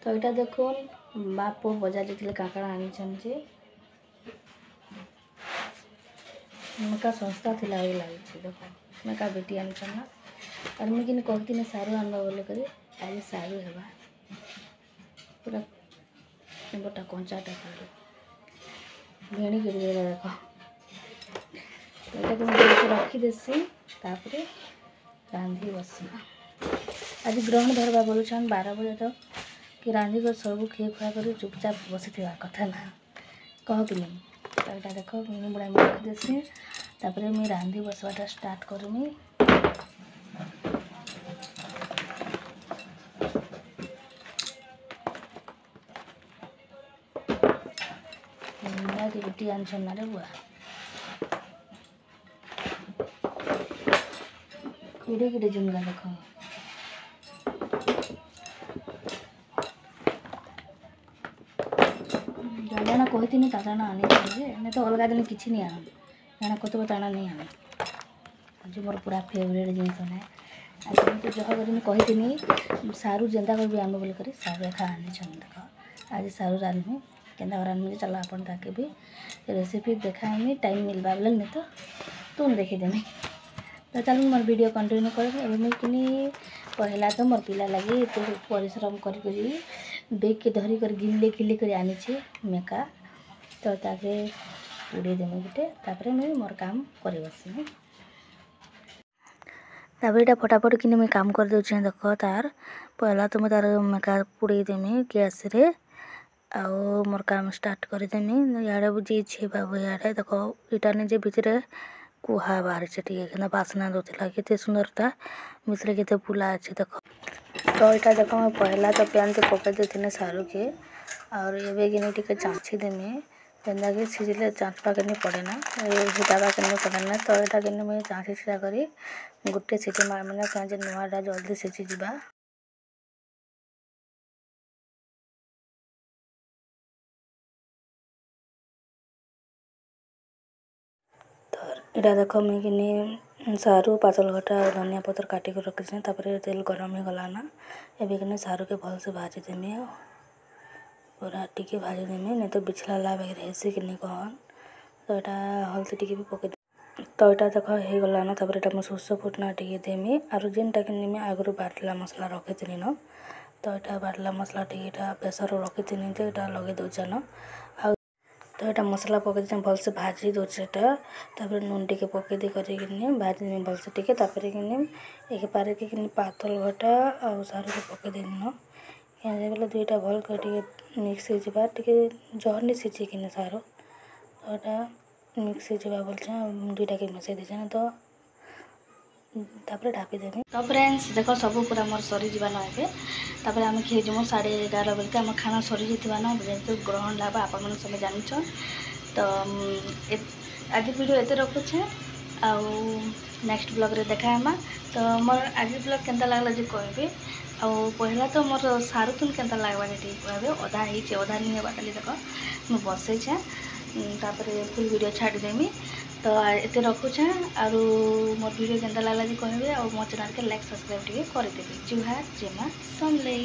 तो यहाँ देखुन बाप पुओ बजार जाते काकड़ा आनी जे मेका सस्ता थी लगे देख मेका बेटी आनी ना और मुझे कि कहती सारू आनवा बोले कर आज सारू है पूरा गोटा कंचाटा सारू भेणी कर देख तो ये रखीदेसी तापर रांधि बसना आज ग्रहण धरवा बोलुछन 12 बजे तक कि रांधि कर सब खी खुआ कर चुपचाप बसी कथा ना कह कि नहीं तो यहाँ देख भेणी बुड़ा में रखीदेसी तापर मुझे रांधि बसवाटा स्टार्ट करमी बेटी आनछन ना रे बुआ किड़े किड़े जुंगा देख जाना कहती ताना आनी नहीं तो अलग दिन किसी नहीं आना जाना कत ताना नहीं आने आज मोर पूरा फेवरेट जिनस ना आज तो जह कर कही सारू जेंदा कर आम बोल कर सारू एका आनी देख आज सारू रांधमी केंदा रांधमी चलो अपन ताके भी रेसिपी देखाएमी टाइम मिलवा बोले नहीं तो तुम देखीदेमी तो चल मोर वीडियो कंटिन्यू कर पहला तो मोर पिला लगे तो परिश्रम कर बेग के धरी कर गिले गिले कर आनी मेका तो ताके उड़े देमी गोटे तापर मैं मोर काम कर बसमी तापर यहाँ फटाफट कि मैं काम कर दूचे देख तार पहला तो मैं तार मेका पुड़े देमी गैस रे आओ मोर काम स्टार्ट करदेमी याड़े बुझे छेबा याड़े देख इटा निजे भितर कुहा बाहर टे बासना दूसरा के सुंदरता भितर के फुला अच्छे देख तो यहाँ देख मैं पहला तो पैन तो पकई देती सारू के और ये कि चाँची देमी जेनता कि सीझे चाँचवा के नहीं पड़े ना हिटावा के नहीं पड़े ना तो यहाँ कि मैं चाँची छिड़ा कर गोटे सीटी मार मैंने कहीं नुआटा जल्दी सीझी जा इटा देख मैं कि सारू पातल घटा धनिया पतर काटिक रखी तेल गरम हो गला ना एवं सारू के भल से भाजी देमी पूरा टिके भाजी देमी नहीं तो बिछला ला वगैरह ऐसे कि नहीं कहन तो यहाँ हल्दी टिके भी पकई तो यहाँ देख हो गला ना यहाँ सोर्ष फुटना टिके देमी और जेनटा कि मैं आगु बाटला मसला रखी थी न तो यहाँ बाटला मसला टिके प्रेसर रखी थी तो यहाँ लगे दूचे न तो यहाँ मसला पकई भल से भाजी दूचे तापर नून टिके पकई दी कर भाजी भल से टिके तापर एक पारे कि पातल घटा और सारू के पकई देनी न बोले दुईटा भल कर मिक्स हो जहर नहीं सीझे कि सारू तो यहाँ मिक्स हो बोलचे दुईटा के मिसई देचे ना तो तापर ढापी देनी तो फ्रेंड्स देख सब पूरा मोर सरी जावा ना तापर आम खेजमु 11:30 बजे आम खाना सरी जाता ना जेहतु ग्रहण लाभ आप सब जान तो आज वीडियो एते रखुचे आउ नेक्स्ट ब्लॉग रे देखामा तो मोर आज ब्लॉग केनता लागला जे कहबे आ पहला तो मोर सारू तुन केनता लागबा जे कहबे अधा हिचे अधा नहीं हेबा खाली देख मु बसे छे तापर फुल वीडियो छाड़ी देमी तो एते रखुचे आरो मोर वीडियो केनता लागला जे कहबे आ मोर चैनल के लाइक सब्सक्राइब टिके कर देबे जुहार जेमा समले।